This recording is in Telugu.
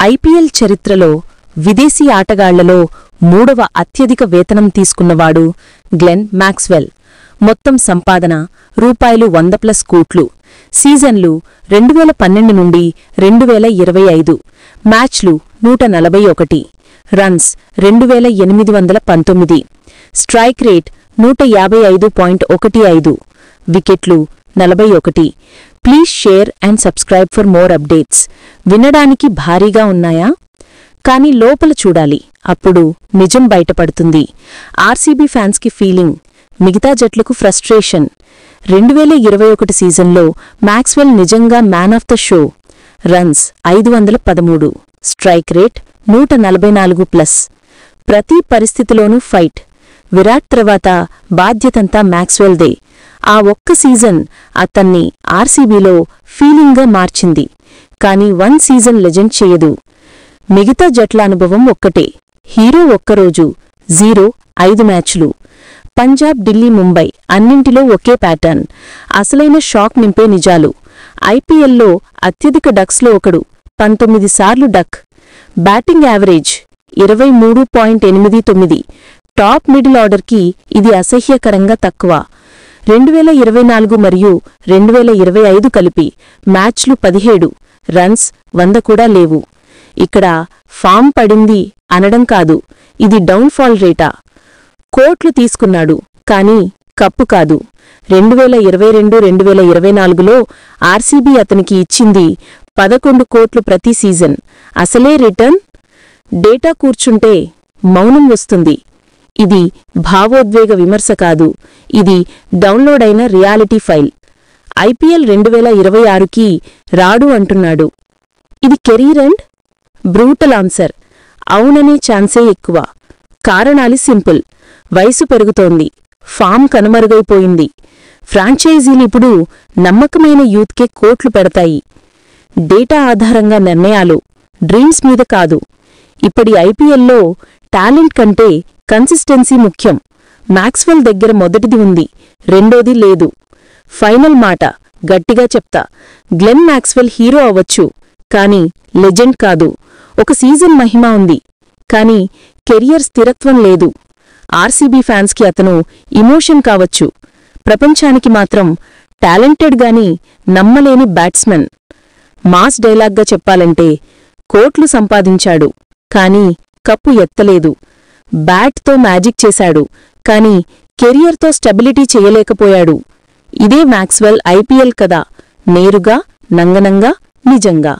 ఐపీఎల్ చరిత్రలో విదేశీ ఆటగాళ్లలో మూడవ అత్యధిక వేతనం తీసుకున్నవాడు గ్లెన్ మాక్స్వెల్. మొత్తం సంపాదన రూ100+ కోట్లు. సీజన్లు 2012 నుండి 2025. మ్యాచ్లు 141. రన్స్ 2819. Strike rate 155.15. వికెట్లు 41. Please share and subscribe for more updates. వినడానికి భారీగా ఉన్నాయా? కానీ లోపల చూడాలి, అప్పుడు నిజం బయటపడుతుంది. ఆర్సీబీ ఫ్యాన్స్కి ఫీలింగ్, మిగతా జట్లకు ఫ్రస్ట్రేషన్. 2021 సీజన్లో మాక్స్వెల్ నిజంగా man of the show. Runs 513. Strike rate 144+. ప్రతి పరిస్థితిలోనూ ఫైట్. విరాట్ తర్వాత బాధ్యతంతా మాక్స్వెల్దే. ఆ ఒక్క సీజన్ అతన్ని ఆర్సీబీలో ఫీలింగ్గా మార్చింది. కానీ 1 సీజన్ లెజెండ్ చేయదు. మిగతా జట్ల అనుభవం ఒక్కటే. హీరో ఒక్కరోజు 0, 5 మ్యాచ్లు. పంజాబ్, ఢిల్లీ, ముంబై అన్నింటిలో ఒకే ప్యాటర్న్. అసలైన షాక్ నింపే నిజాలు. ఐపీఎల్లో అత్యధిక డక్స్లో ఒకడు, 19 సార్లు duck. Batting average 23.89. Top middle ఆర్డర్కి ఇది అసహ్యకరంగా తక్కువ. 2024 మరియు 2025 కలిపి మ్యాచ్లు 17, రన్స్ 100 కూడా లేవు. ఇక్కడ ఫామ్ పడింది అనడం కాదు, ఇది డౌన్ఫాల్ రేటా. కోట్లు తీసుకున్నాడు, కానీ కప్పు కాదు. 2022-2024లో ఆర్సీబీ అతనికి ఇచ్చింది 11 కోట్లు ప్రతి సీజన్. అసలే రిటర్న్ డేటా కూర్చుంటే మౌనం వస్తుంది. ఇది భావోద్వేగ విమర్శ కాదు, ఇది డౌన్లోడ్ అయిన రియాలిటీ ఫైల్. ఐపీఎల్ 2026కి రాడు అంటున్నాడు. ఇది కెరీర్ ఎండ్? బ్రూటల్ ఆన్సర్, అవుననే ఛాన్సే ఎక్కువ. కారణాలు సింపుల్. వయసు పెరుగుతోంది, ఫామ్ కనుమరుగైపోయింది. ఫ్రాంచైజీలిప్పుడు నమ్మకమైన యూత్కే కోట్లు పెడతాయి. డేటా ఆధారంగా నిర్ణయాలు, డ్రీమ్స్ మీద కాదు. ఇప్పటి ఐపీఎల్లో టాలెంట్ కంటే కన్సిస్టెన్సీ ముఖ్యం. మాక్స్వెల్ దగ్గర మొదటిది ఉంది, రెండోది లేదు. ఫైనల్ మాట గట్టిగా చెప్తా, గ్లెన్ మాక్స్వెల్ హీరో అవ్వచ్చు, కానీ లెజెండ్ కాదు. ఒక సీజన్ మహిమ ఉంది, కానీ కెరియర్ స్థిరత్వం లేదు. ఆర్సీబీ ఫ్యాన్స్కి అతను ఇమోషన్ కావచ్చు, ప్రపంచానికి మాత్రం టాలెంటెడ్ గాని నమ్మలేని బ్యాట్స్మెన్. మాస్ డైలాగ్గా చెప్పాలంటే, కోట్లు సంపాదించాడు, కానీ కప్పు ఎత్తలేదు. బ్యాట్తో మ్యాజిక్ చేశాడు, కానీ కెరియర్తో స్టెబిలిటీ చేయలేకపోయాడు. ఇదే మాక్స్వెల్ ఐపీఎల్ కథ, నేరుగా, నంగనంగా, నిజంగా.